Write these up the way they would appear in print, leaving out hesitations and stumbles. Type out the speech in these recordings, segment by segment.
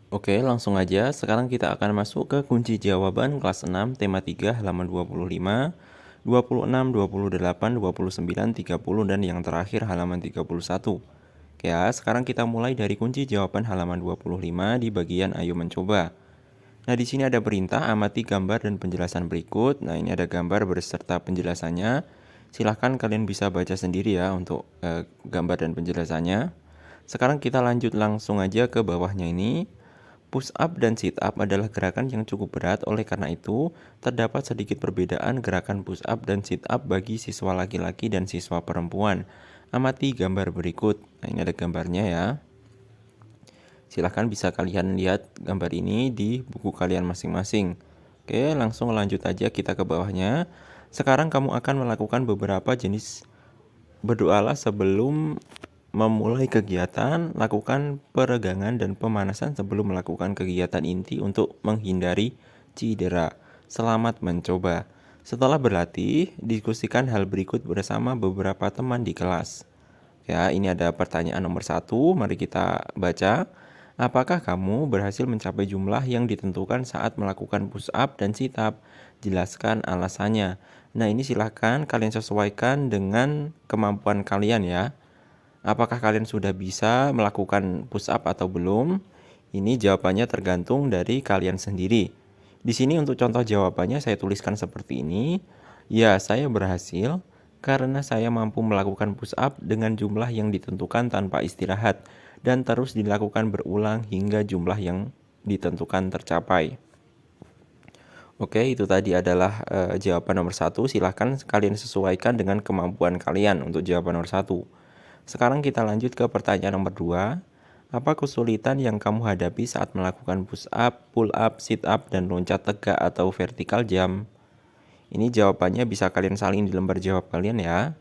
Oke, langsung aja. Sekarang kita akan masuk ke kunci jawaban kelas 6, tema 3, halaman 25, 26, 28, 29, 30, dan yang terakhir halaman 31. Oke ya, sekarang kita mulai dari kunci jawaban halaman 25 di bagian ayo mencoba. Nah, di sini ada perintah amati gambar dan penjelasan berikut. Nah, ini ada gambar beserta penjelasannya. Silahkan kalian bisa baca sendiri ya untuk gambar dan penjelasannya. Sekarang kita lanjut langsung aja ke bawahnya ini. Push up dan sit up adalah gerakan yang cukup berat, oleh karena itu terdapat sedikit perbedaan gerakan push up dan sit up bagi siswa laki-laki dan siswa perempuan. Amati gambar berikut. Nah, ini ada gambarnya ya. Silahkan bisa kalian lihat gambar ini di buku kalian masing-masing. Oke, langsung lanjut aja kita ke bawahnya. Sekarang kamu akan melakukan beberapa jenis berdoalah sebelum memulai kegiatan. Lakukan peregangan dan pemanasan sebelum melakukan kegiatan inti untuk menghindari cedera. Selamat mencoba. Setelah berlatih, diskusikan hal berikut bersama beberapa teman di kelas. Ya, ini ada pertanyaan nomor 1. Mari kita baca. Apakah kamu berhasil mencapai jumlah yang ditentukan saat melakukan push up dan sit up? Jelaskan alasannya. Nah, ini silahkan kalian sesuaikan dengan kemampuan kalian ya. Apakah kalian sudah bisa melakukan push up atau belum? Ini jawabannya tergantung dari kalian sendiri. Di sini untuk contoh jawabannya saya tuliskan seperti ini. Ya, saya berhasil karena saya mampu melakukan push up dengan jumlah yang ditentukan tanpa istirahat dan terus dilakukan berulang hingga jumlah yang ditentukan tercapai. Oke, itu tadi adalah jawaban nomor 1. Silahkan kalian sesuaikan dengan kemampuan kalian untuk jawaban nomor 1. Sekarang kita lanjut ke pertanyaan nomor 2. Apa kesulitan yang kamu hadapi saat melakukan push up, pull up, sit up, dan loncat tegak atau vertikal jump? Ini jawabannya bisa kalian salin di lembar jawab kalian ya.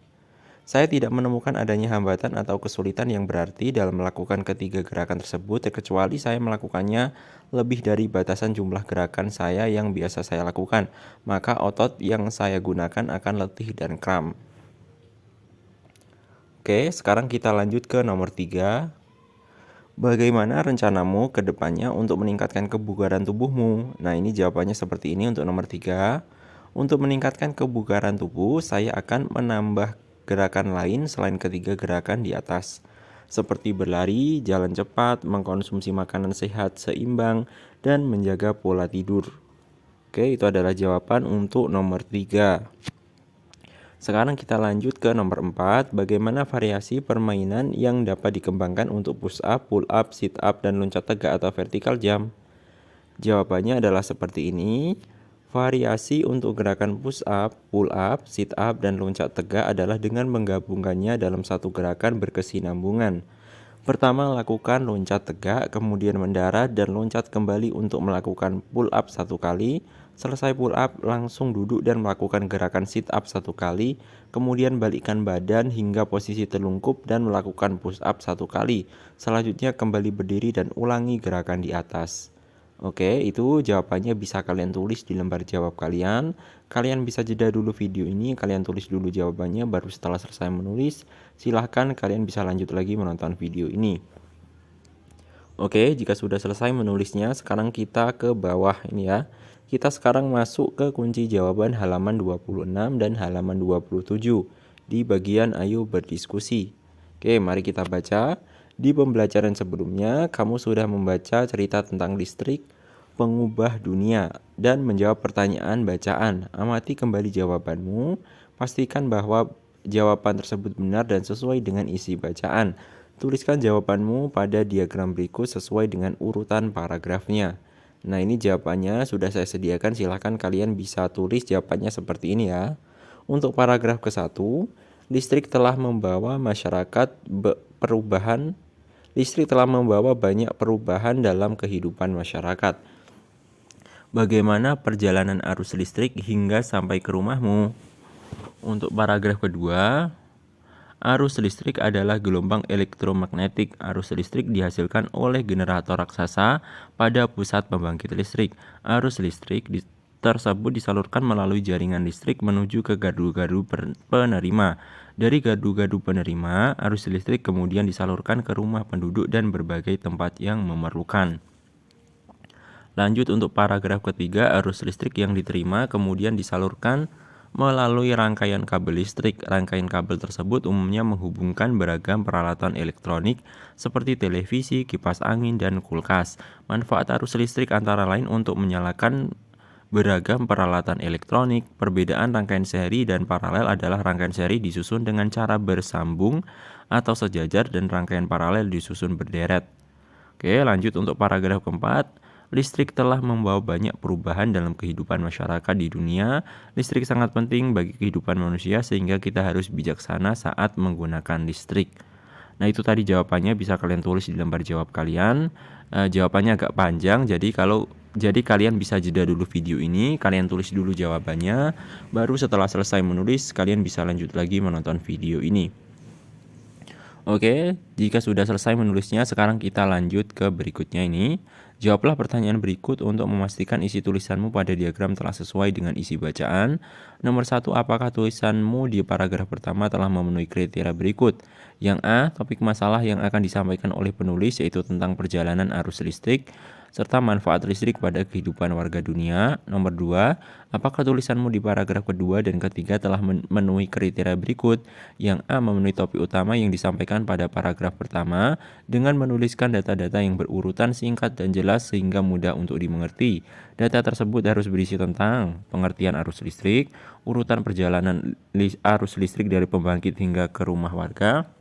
Saya tidak menemukan adanya hambatan atau kesulitan yang berarti dalam melakukan ketiga gerakan tersebut, kecuali saya melakukannya lebih dari batasan jumlah gerakan saya yang biasa saya lakukan, maka otot yang saya gunakan akan letih dan kram. Oke, sekarang kita lanjut ke nomor 3. Bagaimana rencanamu ke depannya untuk meningkatkan kebugaran tubuhmu? Nah, ini jawabannya seperti ini untuk nomor 3. Untuk meningkatkan kebugaran tubuh, saya akan menambah gerakan lain selain ketiga gerakan di atas, seperti berlari, jalan cepat, mengkonsumsi makanan sehat seimbang, dan menjaga pola tidur. Oke, itu adalah jawaban untuk nomor 3. Sekarang kita lanjut ke nomor 4. Bagaimana variasi permainan yang dapat dikembangkan untuk push up, pull up, sit up, dan loncat tegak atau vertical jump? Jawabannya adalah seperti ini. Variasi untuk gerakan push up, pull up, sit up, dan loncat tegak adalah dengan menggabungkannya dalam satu gerakan berkesinambungan. Pertama, lakukan loncat tegak, kemudian mendarat dan loncat kembali untuk melakukan pull up satu kali. Selesai pull up, langsung duduk dan melakukan gerakan sit up satu kali. Kemudian balikkan badan hingga posisi telungkup dan melakukan push up satu kali. Selanjutnya kembali berdiri dan ulangi gerakan di atas. Oke, itu jawabannya bisa kalian tulis di lembar jawab kalian. Kalian bisa jeda dulu video ini, kalian tulis dulu jawabannya, baru setelah selesai menulis, silahkan kalian bisa lanjut lagi menonton video ini. Oke, jika sudah selesai menulisnya, sekarang kita ke bawah ini ya. Kita sekarang masuk ke kunci jawaban halaman 26 dan halaman 27 di bagian ayo berdiskusi. Oke, mari kita baca. Di pembelajaran sebelumnya, kamu sudah membaca cerita tentang listrik, pengubah dunia, dan menjawab pertanyaan bacaan. Amati kembali jawabanmu, pastikan bahwa jawaban tersebut benar dan sesuai dengan isi bacaan. Tuliskan jawabanmu pada diagram berikut sesuai dengan urutan paragrafnya. Nah, ini jawabannya sudah saya sediakan, silahkan kalian bisa tulis jawabannya seperti ini ya. Untuk paragraf ke-1, listrik telah membawa banyak perubahan dalam kehidupan masyarakat. Bagaimana perjalanan arus listrik hingga sampai ke rumahmu? Untuk paragraf kedua, arus listrik adalah gelombang elektromagnetik. Arus listrik dihasilkan oleh generator raksasa pada pusat pembangkit listrik. Arus listrik tersebut disalurkan melalui jaringan listrik menuju ke gardu-gardu penerima. Dari gardu-gardu penerima, arus listrik kemudian disalurkan ke rumah penduduk dan berbagai tempat yang memerlukan. Lanjut untuk paragraf ketiga, arus listrik yang diterima kemudian disalurkan melalui rangkaian kabel listrik. Rangkaian kabel tersebut umumnya menghubungkan beragam peralatan elektronik seperti televisi, kipas angin, dan kulkas. Manfaat arus listrik antara lain untuk menyalakan beragam peralatan elektronik. Perbedaan rangkaian seri dan paralel adalah rangkaian seri disusun dengan cara bersambung atau sejajar dan rangkaian paralel disusun berderet. Oke, lanjut untuk paragraf keempat. Listrik telah membawa banyak perubahan dalam kehidupan masyarakat di dunia. Listrik sangat penting bagi kehidupan manusia sehingga kita harus bijaksana saat menggunakan listrik. Nah, itu tadi jawabannya, bisa kalian tulis di lembar jawab kalian. Jawabannya agak panjang, jadi kalian bisa jeda dulu video ini, kalian tulis dulu jawabannya, baru setelah selesai menulis kalian bisa lanjut lagi menonton video ini. Oke, jika sudah selesai menulisnya, sekarang kita lanjut ke berikutnya ini. Jawablah pertanyaan berikut untuk memastikan isi tulisanmu pada diagram telah sesuai dengan isi bacaan. Nomor 1, apakah tulisanmu di paragraf pertama telah memenuhi kriteria berikut? Yang A, topik masalah yang akan disampaikan oleh penulis yaitu tentang perjalanan arus listrik serta manfaat listrik pada kehidupan warga dunia. Nomor 2, apakah tulisanmu di paragraf kedua dan ketiga telah memenuhi kriteria berikut? Yang A, memenuhi topik utama yang disampaikan pada paragraf pertama dengan menuliskan data-data yang berurutan singkat dan jelas sehingga mudah untuk dimengerti. Data tersebut harus berisi tentang pengertian arus listrik, urutan perjalanan arus listrik dari pembangkit hingga ke rumah warga,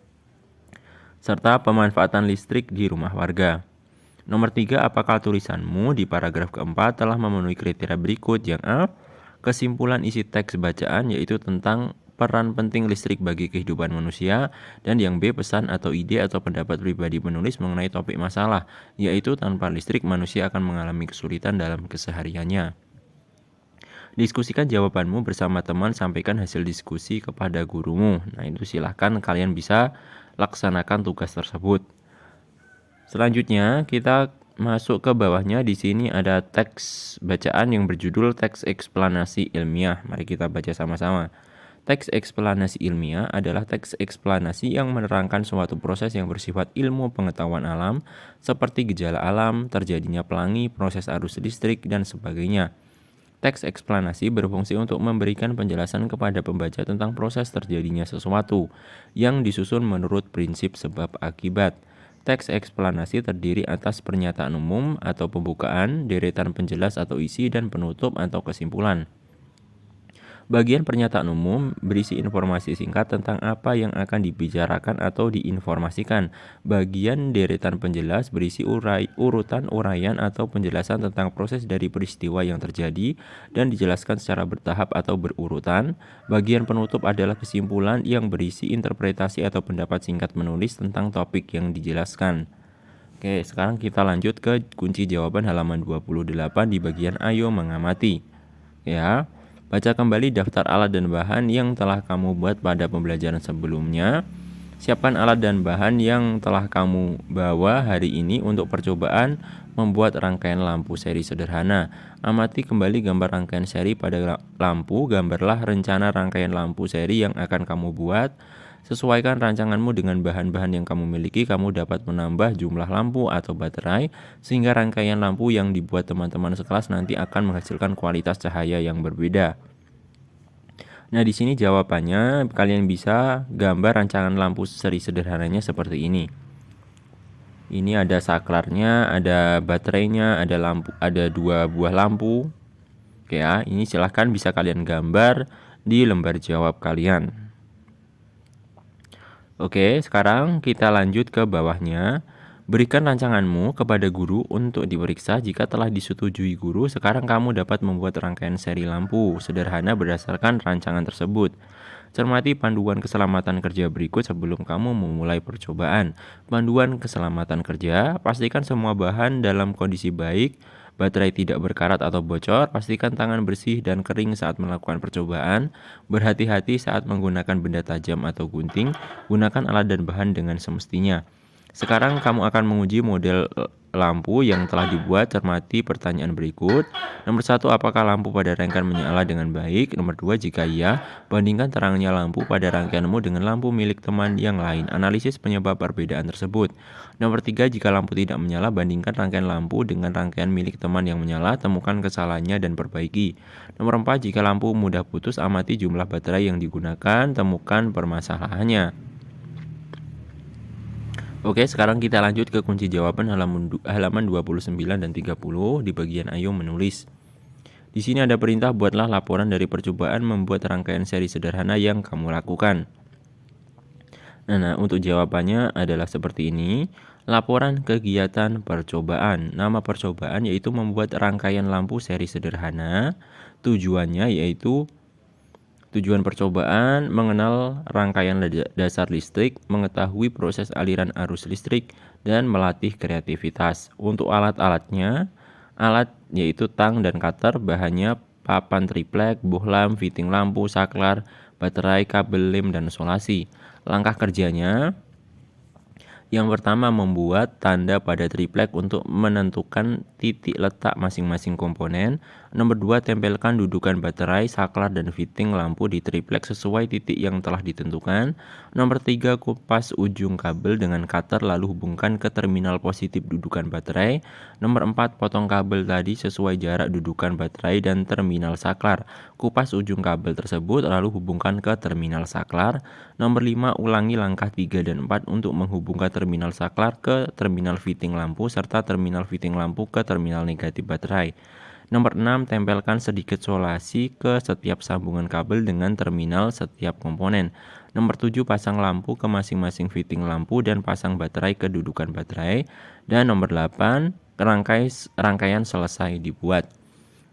serta pemanfaatan listrik di rumah warga. Nomor 3, apakah tulisanmu di paragraf keempat telah memenuhi kriteria berikut? Yang A, kesimpulan isi teks bacaan yaitu tentang peran penting listrik bagi kehidupan manusia, dan yang B, pesan atau ide atau pendapat pribadi penulis mengenai topik masalah, yaitu tanpa listrik manusia akan mengalami kesulitan dalam kesehariannya. Diskusikan jawabanmu bersama teman, sampaikan hasil diskusi kepada gurumu. Nah, itu silahkan kalian bisa laksanakan tugas tersebut. Selanjutnya kita masuk ke bawahnya. Di sini ada teks bacaan yang berjudul teks eksplanasi ilmiah. Mari kita baca sama-sama. Teks eksplanasi ilmiah adalah teks eksplanasi yang menerangkan suatu proses yang bersifat ilmu pengetahuan alam seperti gejala alam, terjadinya pelangi, proses arus listrik, dan sebagainya. Teks eksplanasi berfungsi untuk memberikan penjelasan kepada pembaca tentang proses terjadinya sesuatu yang disusun menurut prinsip sebab akibat. Teks eksplanasi terdiri atas pernyataan umum atau pembukaan, deretan penjelas atau isi, dan penutup atau kesimpulan. Bagian pernyataan umum berisi informasi singkat tentang apa yang akan dibicarakan atau diinformasikan. Bagian deretan penjelas berisi urutan uraian atau penjelasan tentang proses dari peristiwa yang terjadi dan dijelaskan secara bertahap atau berurutan. Bagian penutup adalah kesimpulan yang berisi interpretasi atau pendapat singkat menulis tentang topik yang dijelaskan. Oke, sekarang kita lanjut ke kunci jawaban halaman 28 di bagian ayo mengamati. Ya. Baca kembali daftar alat dan bahan yang telah kamu buat pada pembelajaran sebelumnya. Siapkan alat dan bahan yang telah kamu bawa hari ini untuk percobaan membuat rangkaian lampu seri sederhana. Amati kembali gambar rangkaian seri pada lampu. Gambarlah rencana rangkaian lampu seri yang akan kamu buat. Sesuaikan rancanganmu dengan bahan-bahan yang kamu miliki. Kamu dapat menambah jumlah lampu atau baterai sehingga rangkaian lampu yang dibuat teman-teman sekelas nanti akan menghasilkan kualitas cahaya yang berbeda. Nah, di sini jawabannya kalian bisa gambar rancangan lampu seri sederhananya seperti ini. Ini ada saklarnya, ada baterainya, ada lampu, ada 2 buah lampu. Oke ya, ini silahkan bisa kalian gambar di lembar jawab kalian. Oke, sekarang kita lanjut ke bawahnya. Berikan rancanganmu kepada guru untuk diperiksa. Jika telah disetujui guru, sekarang kamu dapat membuat rangkaian seri lampu sederhana berdasarkan rancangan tersebut. Cermati panduan keselamatan kerja berikut sebelum kamu memulai percobaan. Panduan keselamatan kerja, pastikan semua bahan dalam kondisi baik, baterai tidak berkarat atau bocor, pastikan tangan bersih dan kering saat melakukan percobaan, berhati-hati saat menggunakan benda tajam atau gunting, gunakan alat dan bahan dengan semestinya. Sekarang kamu akan menguji model lampu yang telah dibuat. Cermati pertanyaan berikut. Nomor 1, apakah lampu pada rangkaian menyala dengan baik? Nomor 2, jika iya, bandingkan terangnya lampu pada rangkaianmu dengan lampu milik teman yang lain. Analisis penyebab perbedaan tersebut. Nomor 3, jika lampu tidak menyala, bandingkan rangkaian lampu dengan rangkaian milik teman yang menyala. Temukan kesalahannya dan perbaiki. Nomor 4, jika lampu mudah putus, amati jumlah baterai yang digunakan. Temukan permasalahannya. Oke, sekarang kita lanjut ke kunci jawaban halaman 29 dan 30 di bagian ayo menulis. Di sini ada perintah, buatlah laporan dari percobaan membuat rangkaian seri sederhana yang kamu lakukan. Nah, untuk jawabannya adalah seperti ini. Laporan kegiatan percobaan. Nama percobaan yaitu membuat rangkaian lampu seri sederhana. Tujuannya yaitu tujuan percobaan mengenal rangkaian dasar listrik, mengetahui proses aliran arus listrik, dan melatih kreativitas. Untuk alat-alatnya, alat yaitu tang dan cutter, bahannya papan triplek, bohlam, fitting lampu, saklar, baterai, kabel lem, dan solasi. Langkah kerjanya, yang pertama, membuat tanda pada triplek untuk menentukan titik letak masing-masing komponen. Nomor 2, tempelkan dudukan baterai, saklar, dan fitting lampu di triplek sesuai titik yang telah ditentukan. Nomor 3, kupas ujung kabel dengan cutter lalu hubungkan ke terminal positif dudukan baterai. Nomor 4, potong kabel tadi sesuai jarak dudukan baterai dan terminal saklar. Kupas ujung kabel tersebut lalu hubungkan ke terminal saklar. Nomor 5, ulangi langkah 3 dan 4 untuk menghubungkan terminal saklar ke terminal fitting lampu serta terminal fitting lampu ke terminal negatif baterai. Nomor 6, tempelkan sedikit solasi ke setiap sambungan kabel dengan terminal setiap komponen. Nomor 7, pasang lampu ke masing-masing fitting lampu dan pasang baterai ke dudukan baterai. Dan nomor 8, rangkaian selesai dibuat.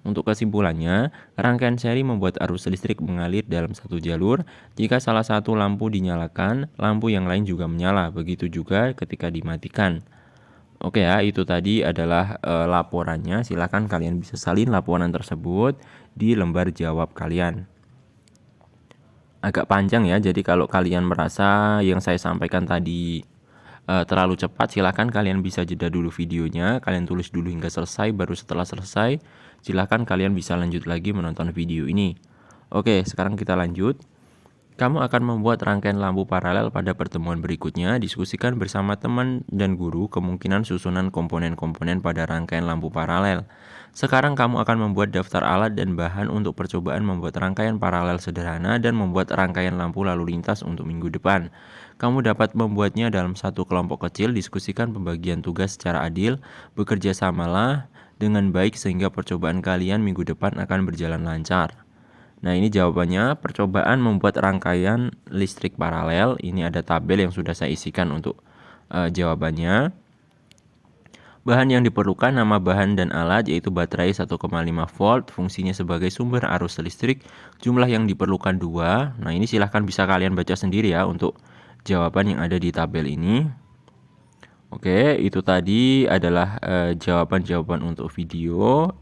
Untuk kesimpulannya, rangkaian seri membuat arus listrik mengalir dalam satu jalur. Jika salah satu lampu dinyalakan, lampu yang lain juga menyala. Begitu juga ketika dimatikan. Oke ya, itu tadi adalah laporannya. Silakan kalian bisa salin laporan tersebut di lembar jawab kalian. Agak panjang ya, jadi kalau kalian merasa yang saya sampaikan tadi terlalu cepat, silakan kalian bisa jeda dulu videonya, kalian tulis dulu hingga selesai, baru setelah selesai silakan kalian bisa lanjut lagi menonton video ini. Oke, sekarang kita lanjut. Kamu akan membuat rangkaian lampu paralel pada pertemuan berikutnya. Diskusikan bersama teman dan guru kemungkinan susunan komponen-komponen pada rangkaian lampu paralel. Sekarang kamu akan membuat daftar alat dan bahan untuk percobaan membuat rangkaian paralel sederhana dan membuat rangkaian lampu lalu lintas untuk minggu depan. Kamu dapat membuatnya dalam satu kelompok kecil. Diskusikan pembagian tugas secara adil. Bekerja samalah dengan baik sehingga percobaan kalian minggu depan akan berjalan lancar. Nah, ini jawabannya, percobaan membuat rangkaian listrik paralel. Ini ada tabel yang sudah saya isikan untuk jawabannya. Bahan yang diperlukan, nama bahan dan alat yaitu baterai 1,5 volt, fungsinya sebagai sumber arus listrik, jumlah yang diperlukan 2. Nah, ini silahkan bisa kalian baca sendiri ya untuk jawaban yang ada di tabel ini. Oke, itu tadi adalah jawaban-jawaban untuk video.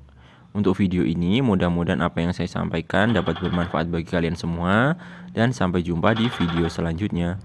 Untuk video ini, mudah-mudahan apa yang saya sampaikan dapat bermanfaat bagi kalian semua. Dan sampai jumpa di video selanjutnya.